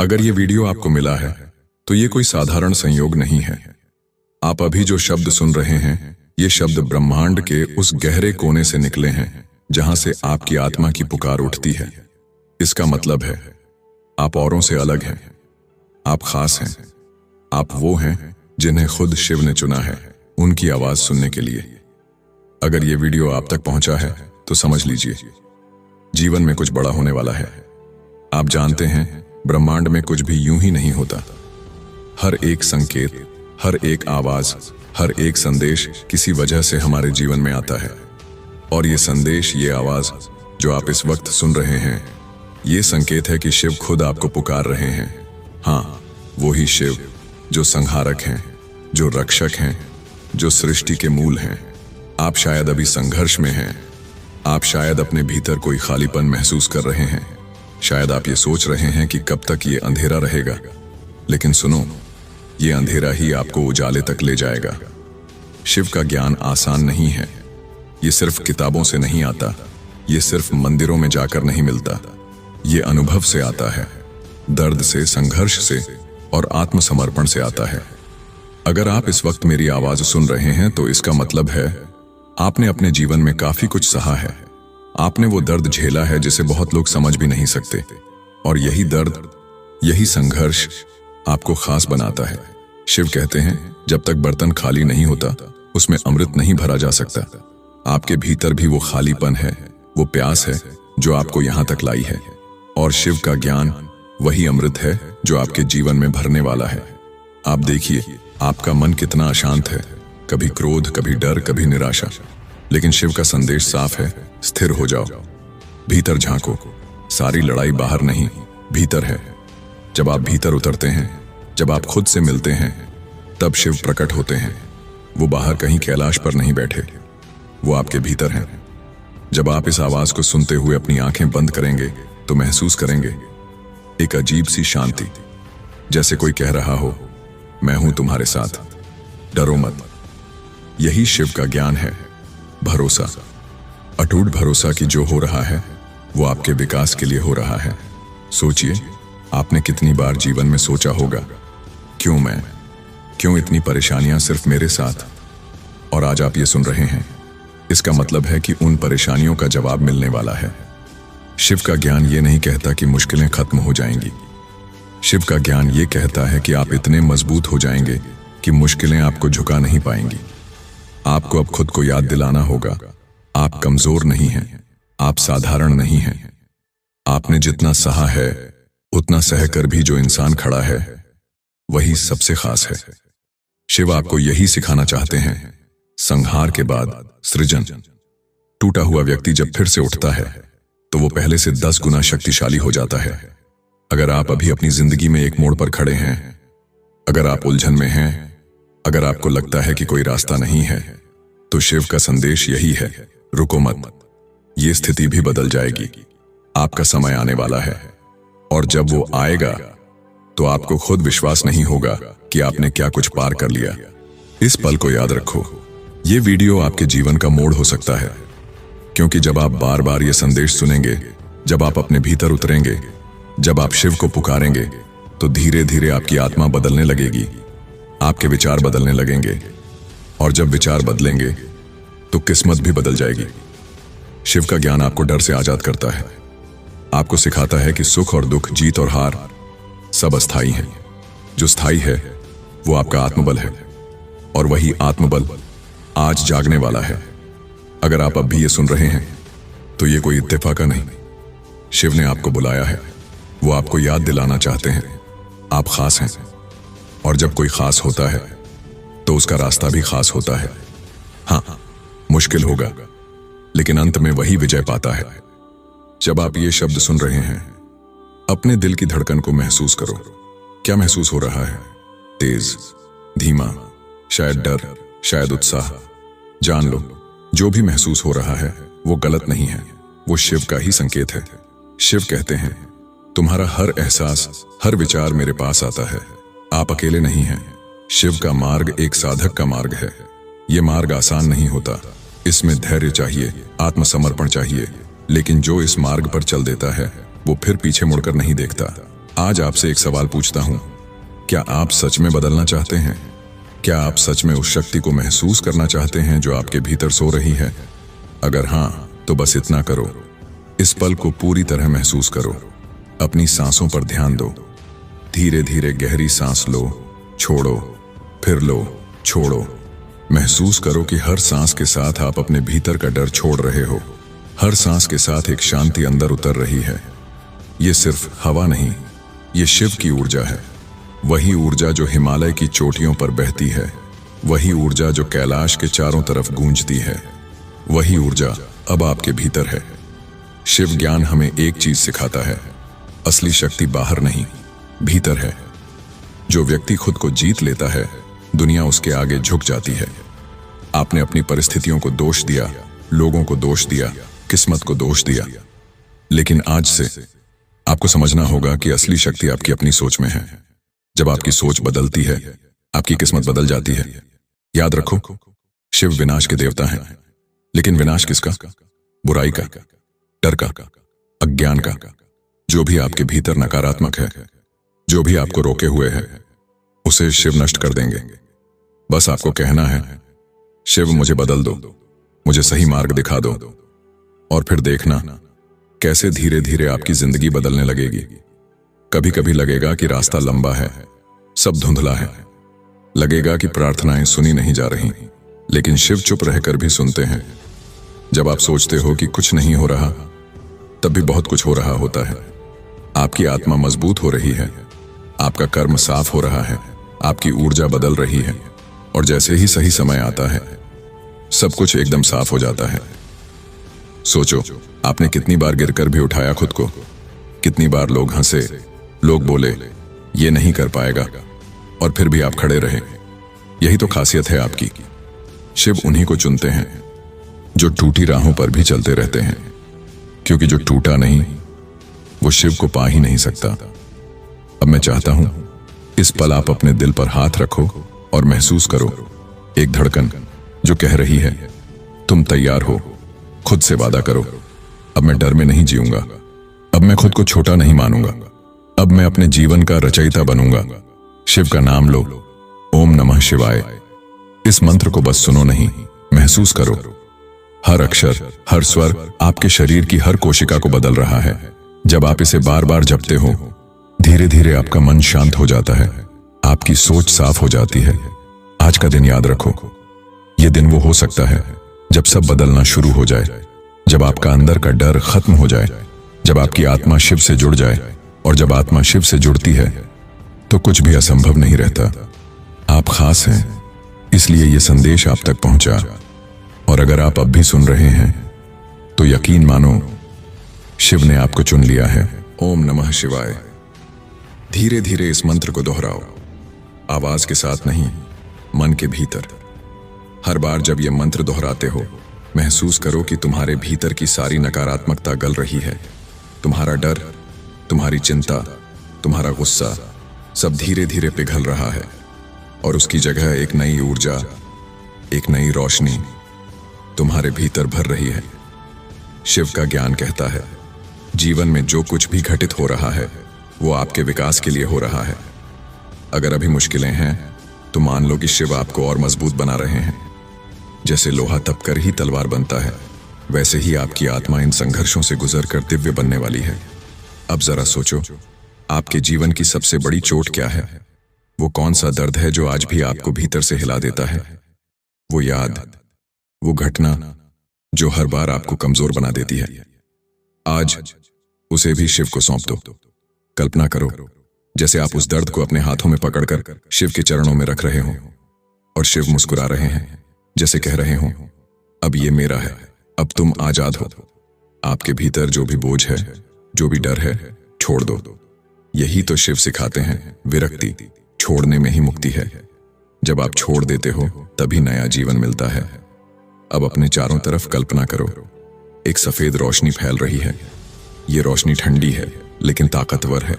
अगर ये वीडियो आपको मिला है तो ये कोई साधारण संयोग नहीं है। आप अभी जो शब्द सुन रहे हैं, ये शब्द ब्रह्मांड के उस गहरे कोने से निकले हैं जहां से आपकी आत्मा की पुकार उठती है। इसका मतलब है आप औरों से अलग हैं, आप खास हैं, आप वो हैं जिन्हें खुद शिव ने चुना है उनकी आवाज सुनने के लिए। अगर ये वीडियो आप तक पहुंचा है तो समझ लीजिए जीवन में कुछ बड़ा होने वाला है। आप जानते हैं ब्रह्मांड में कुछ भी यूं ही नहीं होता। हर एक संकेत, हर एक आवाज, हर एक संदेश किसी वजह से हमारे जीवन में आता है। और ये संदेश, ये आवाज जो आप इस वक्त सुन रहे हैं, ये संकेत है कि शिव खुद आपको पुकार रहे हैं। हाँ, वो ही शिव जो संहारक हैं, जो रक्षक हैं, जो सृष्टि के मूल हैं। आप शायद अभी संघर्ष में हैं, आप शायद अपने भीतर कोई खालीपन महसूस कर रहे हैं, शायद आप ये सोच रहे हैं कि कब तक ये अंधेरा रहेगा। लेकिन सुनो, ये अंधेरा ही आपको उजाले तक ले जाएगा। शिव का ज्ञान आसान नहीं है। ये सिर्फ किताबों से नहीं आता, ये सिर्फ मंदिरों में जाकर नहीं मिलता। ये अनुभव से आता है, दर्द से, संघर्ष से और आत्मसमर्पण से आता है। अगर आप इस वक्त मेरी आवाज सुन रहे हैं तो इसका मतलब है आपने अपने जीवन में काफी कुछ सहा है। आपने वो दर्द झेला है जिसे बहुत लोग समझ भी नहीं सकते। और यही दर्द, यही संघर्ष आपको खास बनाता है। शिव कहते हैं जब तक बर्तन खाली नहीं होता उसमें अमृत नहीं भरा जा सकता। आपके भीतर भी वो खालीपन है, वो प्यास है जो आपको यहां तक लाई है। और शिव का ज्ञान वही अमृत है जो आपके जीवन में भरने वाला है। आप देखिए आपका मन कितना अशांत है, कभी क्रोध, कभी डर, कभी निराशा। लेकिन शिव का संदेश साफ है, स्थिर हो जाओ, भीतर झांको। सारी लड़ाई बाहर नहीं, भीतर है। जब आप भीतर उतरते हैं, जब आप खुद से मिलते हैं, तब शिव प्रकट होते हैं। वो बाहर कहीं कैलाश पर नहीं बैठे, वो आपके भीतर हैं। जब आप इस आवाज को सुनते हुए अपनी आंखें बंद करेंगे तो महसूस करेंगे एक अजीब सी शांति, जैसे कोई कह रहा हो, मैं हूं तुम्हारे साथ, डरो मत। यही शिव का ज्ञान है, भरोसा, अटूट भरोसा कि जो हो रहा है वो आपके विकास के लिए हो रहा है। सोचिए, आपने कितनी बार जीवन में सोचा होगा, क्यों मैं, क्यों इतनी परेशानियां सिर्फ मेरे साथ? और आज आप ये सुन रहे हैं। इसका मतलब है कि उन परेशानियों का जवाब मिलने वाला है। शिव का ज्ञान ये नहीं कहता कि मुश्किलें खत्म हो जाएंगी। शिव का ज्ञान ये कहता है कि आप इतने मजबूत हो जाएंगे कि मुश्किलें आपको झुका नहीं पाएंगी। आपको अब खुद को याद दिलाना होगा, आप कमजोर नहीं हैं, आप साधारण नहीं हैं। आपने जितना सहा है उतना सहकर भी जो इंसान खड़ा है वही सबसे खास है। शिव आपको यही सिखाना चाहते हैं। संहार के बाद सृजन। टूटा हुआ व्यक्ति जब फिर से उठता है तो वो पहले से 10 गुना शक्तिशाली हो जाता है। अगर आप अभी अपनी जिंदगी में एक मोड़ पर खड़े हैं, अगर आप उलझन में हैं, अगर आपको लगता है कि कोई रास्ता नहीं है, तो शिव का संदेश यही है, रुको मत, ये स्थिति भी बदल जाएगी। आपका समय आने वाला है। और जब वो आएगा तो आपको खुद विश्वास नहीं होगा कि आपने क्या कुछ पार कर लिया। इस पल को याद रखो। ये वीडियो आपके जीवन का मोड़ हो सकता है, क्योंकि जब आप बार बार ये संदेश सुनेंगे, जब आप अपने भीतर उतरेंगे, जब आप शिव को पुकारेंगे, तो धीरे धीरे आपकी आत्मा बदलने लगेगी, आपके विचार बदलने लगेंगे। और जब विचार बदलेंगे तो किस्मत भी बदल जाएगी। शिव का ज्ञान आपको डर से आजाद करता है, आपको सिखाता है कि सुख और दुख, जीत और हार सब अस्थाई हैं। जो स्थायी है वो आपका आत्मबल है, और वही आत्मबल आज जागने वाला है। अगर आप अब भी ये सुन रहे हैं तो ये कोई इत्तेफाक नहीं, शिव ने आपको बुलाया है। वो आपको याद दिलाना चाहते हैं आप खास हैं। और जब कोई खास होता है तो उसका रास्ता भी खास होता है। हाँ, मुश्किल होगा, लेकिन अंत में वही विजय पाता है। जब आप ये शब्द सुन रहे हैं, अपने दिल की धड़कन को महसूस करो। क्या महसूस हो रहा है? तेज, धीमा, शायद डर, शायद उत्साह। जान लो, जो भी महसूस हो रहा है वो गलत नहीं है, वो शिव का ही संकेत है। शिव कहते हैं, तुम्हारा हर एहसास, हर विचार मेरे पास आता है, आप अकेले नहीं हैं। शिव का मार्ग एक साधक का मार्ग है। ये मार्ग आसान नहीं होता, इसमें धैर्य चाहिए, आत्मसमर्पण चाहिए। लेकिन जो इस मार्ग पर चल देता है वो फिर पीछे मुड़कर नहीं देखता। आज आपसे एक सवाल पूछता हूं, क्या आप सच में बदलना चाहते हैं? क्या आप सच में उस शक्ति को महसूस करना चाहते हैं जो आपके भीतर सो रही है? अगर हां, तो बस इतना करो, इस पल को पूरी तरह महसूस करो। अपनी सांसों पर ध्यान दो। धीरे धीरे गहरी सांस लो, छोड़ो, फिर लो, छोड़ो। महसूस करो कि हर सांस के साथ आप अपने भीतर का डर छोड़ रहे हो। हर सांस के साथ एक शांति अंदर उतर रही है। ये सिर्फ हवा नहीं, ये शिव की ऊर्जा है। वही ऊर्जा जो हिमालय की चोटियों पर बहती है, वही ऊर्जा जो कैलाश के चारों तरफ गूंजती है, वही ऊर्जा अब आपके भीतर है। शिव ज्ञान हमें एक चीज सिखाता है, असली शक्ति बाहर नहीं, भीतर है। जो व्यक्ति खुद को जीत लेता है, दुनिया उसके आगे झुक जाती है। आपने अपनी परिस्थितियों को दोष दिया, लोगों को दोष दिया, किस्मत को दोष दिया, लेकिन आज से आपको समझना होगा कि असली शक्ति आपकी अपनी सोच में है। जब आपकी सोच बदलती है, आपकी किस्मत बदल जाती है। याद रखो, शिव विनाश के देवता हैं, लेकिन विनाश किसका? बुराई का, डर का, अज्ञान का। जो भी आपके भीतर नकारात्मक है, जो भी आपको रोके हुए है, उसे शिव नष्ट कर देंगे। बस आपको कहना है, शिव मुझे बदल दो, मुझे सही मार्ग दिखा दो, और फिर देखना कैसे धीरे धीरे आपकी जिंदगी बदलने लगेगी। कभी कभी लगेगा कि रास्ता लंबा है, सब धुंधला है, लगेगा कि प्रार्थनाएं सुनी नहीं जा रही, लेकिन शिव चुप रहकर भी सुनते हैं। जब आप सोचते हो कि कुछ नहीं हो रहा, तब भी बहुत कुछ हो रहा होता है। आपकी आत्मा मजबूत हो रही है, आपका कर्म साफ हो रहा है, आपकी ऊर्जा बदल रही है, और जैसे ही सही समय आता है, सब कुछ एकदम साफ हो जाता है। सोचो, आपने कितनी बार गिरकर भी उठाया खुद को, कितनी बार लोग हंसे, लोग बोले ये नहीं कर पाएगा, और फिर भी आप खड़े रहे। यही तो खासियत है आपकी। शिव उन्हीं को चुनते हैं जो टूटी राहों पर भी चलते रहते हैं, क्योंकि जो टूटा नहीं, वो शिव को पा ही नहीं सकता। अब मैं चाहता हूं, इस पल आप अपने दिल पर हाथ रखो और महसूस करो एक धड़कन जो कह रही है, तुम तैयार हो। खुद से वादा करो, अब मैं डर में नहीं जीऊंगा, अब मैं खुद को छोटा नहीं मानूंगा, अब मैं अपने जीवन का रचयिता बनूंगा। शिव का नाम लो, ओम नमः शिवाय। इस मंत्र को बस सुनो नहीं, महसूस करो। हर अक्षर, हर स्वर आपके शरीर की हर कोशिका को बदल रहा है। जब आप इसे बार बार जपते हो, धीरे धीरे आपका मन शांत हो जाता है, आपकी सोच साफ हो जाती है। आज का दिन याद रखो, यह दिन वो हो सकता है जब सब बदलना शुरू हो जाए, जब आपका अंदर का डर खत्म हो जाए, जब आपकी आत्मा शिव से जुड़ जाए। और जब आत्मा शिव से जुड़ती है, तो कुछ भी असंभव नहीं रहता। आप खास हैं, इसलिए यह संदेश आप तक पहुंचा। और अगर आप अब भी सुन रहे हैं, तो यकीन मानो, शिव ने आपको चुन लिया है। ओम नमः शिवाय। धीरे धीरे इस मंत्र को दोहराओ, आवाज के साथ नहीं, मन के भीतर। हर बार जब यह मंत्र दोहराते हो, महसूस करो कि तुम्हारे भीतर की सारी नकारात्मकता गल रही है। तुम्हारा डर, तुम्हारी चिंता, तुम्हारा गुस्सा, सब धीरे धीरे पिघल रहा है, और उसकी जगह एक नई ऊर्जा, एक नई रोशनी तुम्हारे भीतर भर रही है। शिव का ज्ञान कहता है, जीवन में जो कुछ भी घटित हो रहा है, वो आपके विकास के लिए हो रहा है। अगर अभी मुश्किलें हैं, तो मान लो कि शिव आपको और मजबूत बना रहे हैं। जैसे लोहा तपकर ही तलवार बनता है, वैसे ही आपकी आत्मा इन संघर्षों से गुजरकर दिव्य बनने वाली है। अब जरा सोचो, आपके जीवन की सबसे बड़ी चोट क्या है? वो कौन सा दर्द है जो आज भी आपको भीतर से हिला देता है? वो याद, वो घटना जो हर बार आपको कमजोर बना देती है। आज उसे भी शिव को सौंप दो। कल्पना करो, जैसे आप उस दर्द को अपने हाथों में पकड़कर शिव के चरणों में रख रहे हो, और शिव मुस्कुरा रहे हैं, जैसे कह रहे हो, अब ये मेरा है, अब तुम आजाद हो। आपके भीतर जो भी बोझ है, जो भी डर है, छोड़ दो। यही तो शिव सिखाते हैं, विरक्ति छोड़ने में ही मुक्ति है। जब आप छोड़ देते हो, तभी नया जीवन मिलता है। अब अपने चारों तरफ कल्पना करो, एक सफेद रोशनी फैल रही है। ये रोशनी ठंडी है, लेकिन ताकतवर है।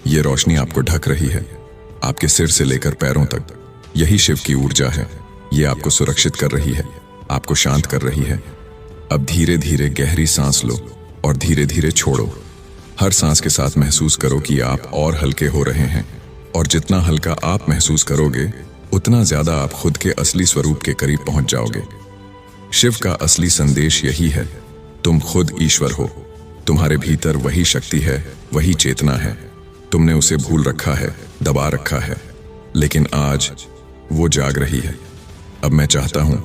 ये रोशनी आपको ढक रही है, आपके सिर से लेकर पैरों तक। यही शिव की ऊर्जा है। ये आपको सुरक्षित कर रही है, आपको शांत कर रही है। अब धीरे धीरे गहरी सांस लो और धीरे धीरे छोड़ो। हर सांस के साथ महसूस करो कि आप और हल्के हो रहे हैं, और जितना हल्का आप महसूस करोगे उतना ज्यादा आप खुद के असली स्वरूप के करीब पहुंच जाओगे। शिव का असली संदेश यही है, तुम खुद ईश्वर हो। तुम्हारे भीतर वही शक्ति है, वही चेतना है। तुमने उसे भूल रखा है, दबा रखा है, लेकिन आज वो जाग रही है। अब मैं चाहता हूं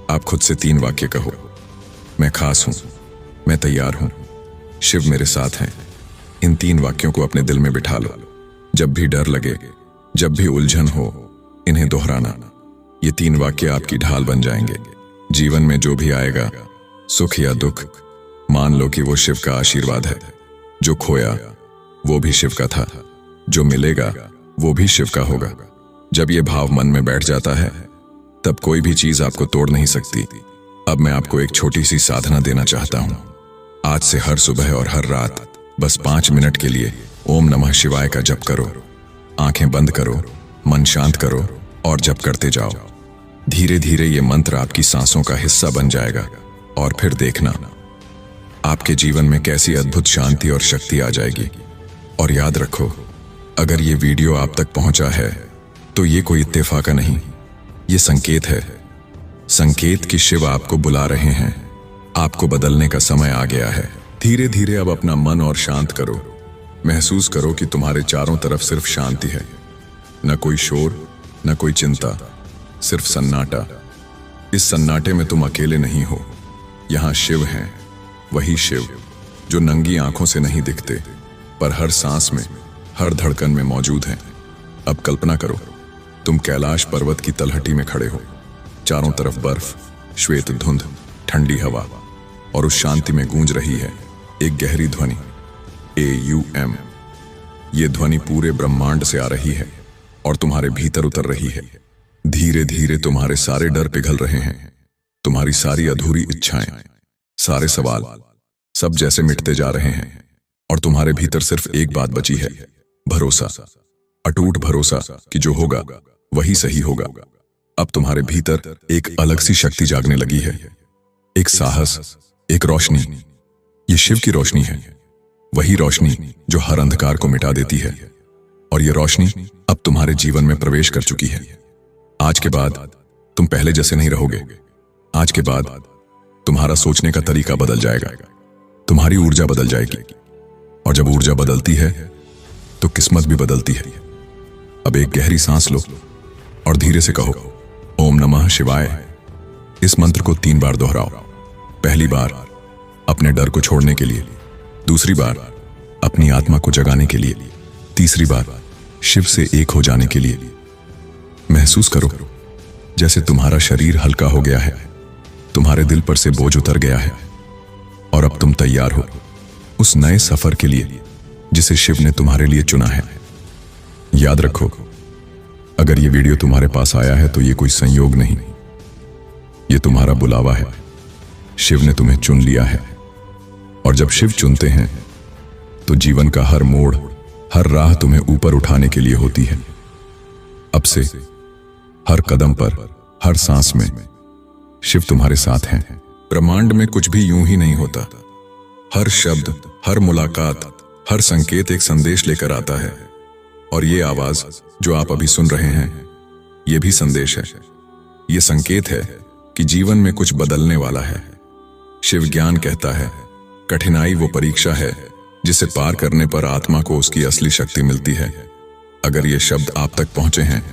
आप खुद से 3 वाक्य कहो। मैं खास हूं, मैं तैयार हूं, शिव मेरे साथ हैं। इन 3 वाक्यों को अपने दिल में बिठा लो। जब भी डर लगे, जब भी उलझन हो, इन्हें दोहराना। ये 3 वाक्य आपकी ढाल बन जाएंगे। जीवन में जो भी आएगा, सुख या दुख, मान लो कि वो शिव का आशीर्वाद है। जो खोया वो भी शिव का था, जो मिलेगा वो भी शिव का होगा। जब ये भाव मन में बैठ जाता है, तब कोई भी चीज आपको तोड़ नहीं सकती। अब मैं आपको एक छोटी सी साधना देना चाहता हूं। आज से हर सुबह और हर रात बस 5 मिनट के लिए ओम नमः शिवाय का जप करो। आंखें बंद करो, मन शांत करो और जप करते जाओ। धीरे धीरे ये मंत्र आपकी सांसों का हिस्सा बन जाएगा, और फिर देखना आपके जीवन में कैसी अद्भुत शांति और शक्ति आ जाएगी। और याद रखो, अगर ये वीडियो आप तक पहुंचा है तो ये कोई इत्तेफाक नहीं, ये संकेत है। संकेत कि शिव आपको बुला रहे हैं, आपको बदलने का समय आ गया है। धीरे धीरे अब अपना मन और शांत करो। महसूस करो कि तुम्हारे चारों तरफ सिर्फ शांति है, न कोई शोर, न कोई चिंता, सिर्फ सन्नाटा। इस सन्नाटे में तुम अकेले नहीं हो। यहां शिव हैं, वही शिव जो नंगी आंखों से नहीं दिखते, पर हर सांस में, हर धड़कन में मौजूद हैं। अब कल्पना करो, तुम कैलाश पर्वत की तलहटी में खड़े हो। चारों तरफ बर्फ, श्वेत धुंध, ठंडी हवा, और उस शांति में गूंज रही है एक गहरी ध्वनि, AUM। ये ध्वनि पूरे ब्रह्मांड से आ रही है और तुम्हारे भीतर उतर रही है। धीरे धीरे तुम्हारे सारे डर पिघल रहे हैं, तुम्हारी सारी अधूरी इच्छाएं, सारे सवाल, सब जैसे मिटते जा रहे हैं। और तुम्हारे भीतर सिर्फ एक बात बची है, भरोसा, अटूट भरोसा कि जो होगा वही सही होगा। अब तुम्हारे भीतर एक अलग सी शक्ति जागने लगी है, एक साहस, एक रोशनी। ये शिव की रोशनी है, वही रोशनी जो हर अंधकार को मिटा देती है। और ये रोशनी अब तुम्हारे जीवन में प्रवेश कर चुकी है। आज के बाद तुम पहले जैसे नहीं रहोगे। आज के बाद तुम्हारा सोचने का तरीका बदल जाएगा, तुम्हारी ऊर्जा बदल जाएगी। और जब ऊर्जा बदलती है तो किस्मत भी बदलती है। अब एक गहरी सांस लो और धीरे से कहो, ओम नमः शिवाय। इस मंत्र को 3 बार दोहराओ। पहली बार अपने डर को छोड़ने के लिए, दूसरी बार अपनी आत्मा को जगाने के लिए, तीसरी बार शिव से एक हो जाने के लिए। महसूस करो जैसे तुम्हारा शरीर हल्का हो गया है, तुम्हारे दिल पर से बोझ उतर गया है, और अब तुम तैयार हो उस नए सफर के लिए जिसे शिव ने तुम्हारे लिए चुना है। याद रखो, अगर ये वीडियो तुम्हारे पास आया है तो ये कोई संयोग नहीं, ये तुम्हारा बुलावा है। शिव ने तुम्हें चुन लिया है, और जब शिव चुनते हैं तो जीवन का हर मोड़, हर राह तुम्हें ऊपर उठाने के लिए होती है। अब से हर कदम पर, हर सांस में शिव तुम्हारे साथ हैं। ब्रह्मांड में कुछ भी यूं ही नहीं होता। हर शब्द, हर मुलाकात, हर संकेत एक संदेश लेकर आता है। और ये आवाज जो आप अभी सुन रहे हैं, ये भी संदेश है। ये संकेत है कि जीवन में कुछ बदलने वाला है। शिव ज्ञान कहता है, कठिनाई वो परीक्षा है जिसे पार करने पर आत्मा को उसकी असली शक्ति मिलती है। अगर ये शब्द आप तक पहुंचे हैं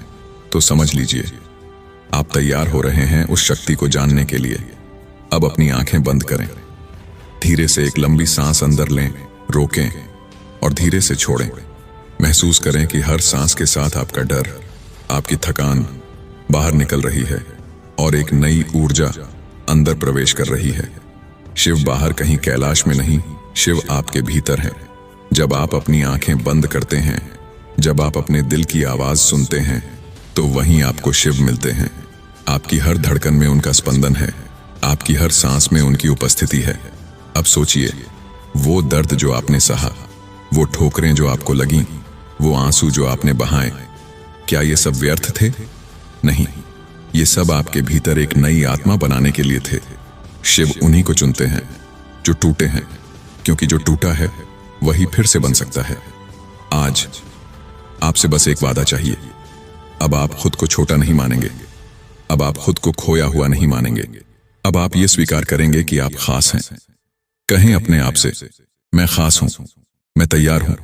तो समझ लीजिए आप तैयार हो रहे हैं उस शक्ति को जानने के लिए। अब अपनी आंखें बंद करें, धीरे से एक लंबी सांस अंदर लें, रोकें और धीरे से छोड़ें। महसूस करें कि हर सांस के साथ आपका डर, आपकी थकान बाहर निकल रही है और एक नई ऊर्जा अंदर प्रवेश कर रही है। शिव बाहर कहीं कैलाश में नहीं, शिव आपके भीतर है। जब आप अपनी आंखें बंद करते हैं, जब आप अपने दिल की आवाज सुनते हैं, तो वहीं आपको शिव मिलते हैं। आपकी हर धड़कन में उनका स्पंदन है, आपकी हर सांस में उनकी उपस्थिति है। अब सोचिए, वो दर्द जो आपने सहा, वो ठोकरें जो आपको लगीं, वो आंसू जो आपने बहाए, क्या ये सब व्यर्थ थे? नहीं, ये सब आपके भीतर एक नई आत्मा बनाने के लिए थे। शिव उन्हीं को चुनते हैं जो टूटे हैं, क्योंकि जो टूटा है वही फिर से बन सकता है। आज आपसे बस एक वादा चाहिए। अब आप खुद को छोटा नहीं मानेंगे, अब आप खुद को खोया हुआ नहीं मानेंगे। अब आप ये स्वीकार करेंगे कि आप खास हैं। कहें अपने आप से, मैं खास हूं, मैं तैयार हूं,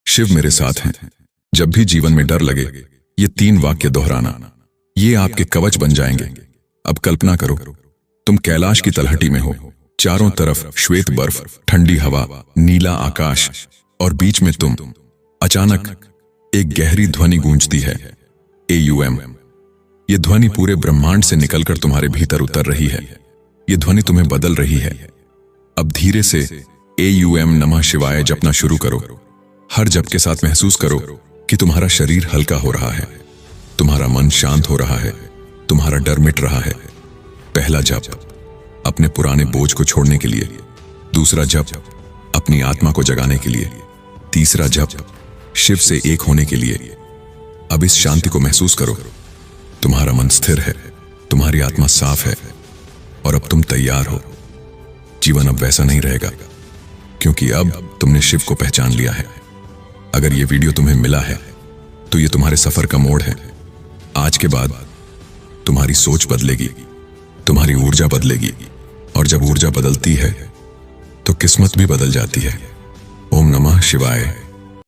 शिव मेरे साथ हैं। जब भी जीवन में डर लगे, ये 3 वाक्य दोहराना, ये आपके कवच बन जाएंगे। अब कल्पना करो, तुम कैलाश की तलहटी में हो, चारों तरफ श्वेत बर्फ, ठंडी हवा, नीला आकाश, और बीच में तुम। अचानक एक गहरी ध्वनि गूंजती है, AUM। ये ध्वनि पूरे ब्रह्मांड से निकलकर तुम्हारे भीतर उतर रही है। ये ध्वनि तुम्हें बदल रही है। अब धीरे से AUM नमः शिवाय जपना शुरू करो। हर जप के साथ महसूस करो कि तुम्हारा शरीर हल्का हो रहा है, तुम्हारा मन शांत हो रहा है, तुम्हारा डर मिट रहा है। पहला जप अपने पुराने बोझ को छोड़ने के लिए, दूसरा जप अपनी आत्मा को जगाने के लिए, तीसरा जप शिव से एक होने के लिए। अब इस शांति को महसूस करो। तुम्हारा मन स्थिर है, तुम्हारी आत्मा साफ है, और अब तुम तैयार हो। जीवन अब वैसा नहीं रहेगा, क्योंकि अब तुमने शिव को पहचान लिया है। अगर ये वीडियो तुम्हें मिला है तो ये तुम्हारे सफर का मोड़ है। आज के बाद तुम्हारी सोच बदलेगी, तुम्हारी ऊर्जा बदलेगी, और जब ऊर्जा बदलती है तो किस्मत भी बदल जाती है। ओम नमः शिवाय।